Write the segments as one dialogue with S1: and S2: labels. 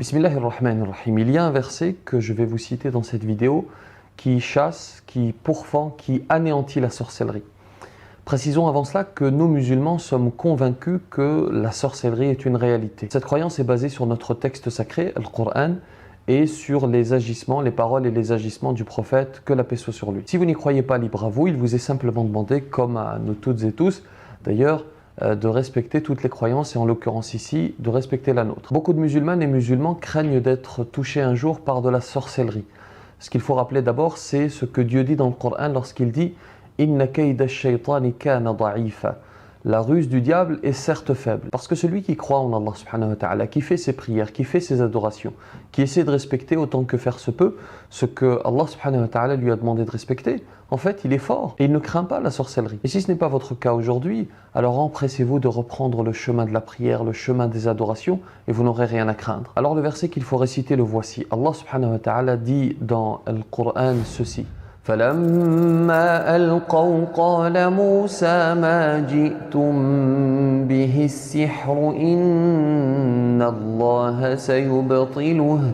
S1: Bismillahirrahmanirrahim. Il y a un verset que je vais vous citer dans cette vidéo qui chasse, qui pourfend, qui anéantit la sorcellerie. Précisons avant cela que nous musulmans sommes convaincus que la sorcellerie est une réalité. Cette croyance est basée sur notre texte sacré, le Coran, et sur les agissements, les paroles et les agissements du prophète, que la paix soit sur lui. Si vous n'y croyez pas, libre à vous, il vous est simplement demandé, comme à nous toutes et tous, d'ailleurs, de respecter toutes les croyances et en l'occurrence ici, de respecter la nôtre. Beaucoup de musulmanes et musulmans craignent d'être touchés un jour par de la sorcellerie. Ce qu'il faut rappeler d'abord, c'est ce que Dieu dit dans le Coran lorsqu'il dit « Inna kayda ash-shaytani kana da'ifa » La ruse du diable est certes faible, parce que celui qui croit en Allah subhanahu wa ta'ala, qui fait ses prières, qui fait ses adorations, qui essaie de respecter autant que faire se peut ce que Allah subhanahu wa ta'ala lui a demandé de respecter, en fait il est fort et il ne craint pas la sorcellerie. Et si ce n'est pas votre cas aujourd'hui, alors empressez-vous de reprendre le chemin de la prière, le chemin des adorations et vous n'aurez rien à craindre. Alors le verset qu'il faut réciter le voici. Allah subhanahu wa ta'ala dit dans le Coran ceci. فلما ألقوا قال موسى ما جئتم به السحر إن الله سيبطله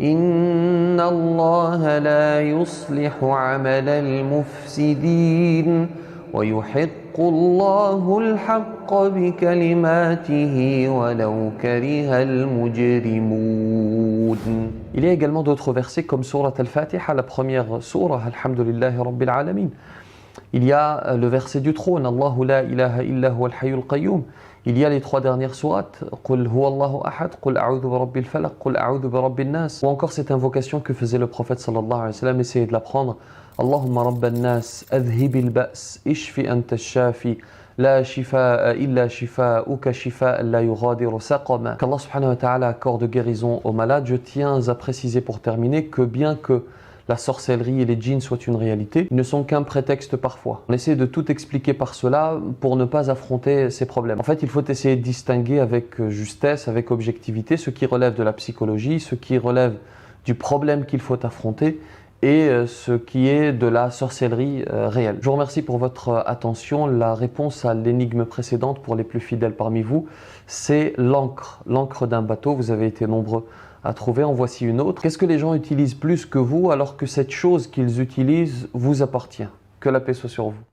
S1: إن الله لا يصلح عمل المفسدين ويحق الله الحق بكلماته ولو كره المجرمون. Il y a également d'autres versets comme Surat Al-Fatiha, la première surah, Alhamdulillahi Rabbil Alamin. Il y a le verset du trône, Allahu la ilaha illa huwa al-hayyul qayyum. Il y a les trois dernières sourates, Qul huwa Allahu ahad, Qul a'udhu bi rabbil falaq, Qul a'udhu bi rabbin nas. Ou encore cette invocation que faisait le prophète sallallahu alayhi wa sallam, essayez de l'apprendre. Allahumma rabban nas, adhibil ba's, ishfi anta ash-shafi. La shifa'a illa shifa'uka shifa'an la yughadiru saqama. Qu'Allah subhanahu wa ta'ala accorde guérison aux malades. Je tiens à préciser pour terminer que bien que la sorcellerie et les djinns soient une réalité, ils ne sont qu'un prétexte parfois. On essaie de tout expliquer par cela pour ne pas affronter ces problèmes. En fait, il faut essayer de distinguer avec justesse, avec objectivité, ce qui relève de la psychologie, ce qui relève du problème qu'il faut affronter et ce qui est de la sorcellerie réelle. Je vous remercie pour votre attention. La réponse à l'énigme précédente pour les plus fidèles parmi vous, c'est l'encre, l'encre d'un bateau. Vous avez été nombreux à trouver, en voici une autre. Qu'est-ce que les gens utilisent plus que vous alors que cette chose qu'ils utilisent vous appartient? Que la paix soit sur vous.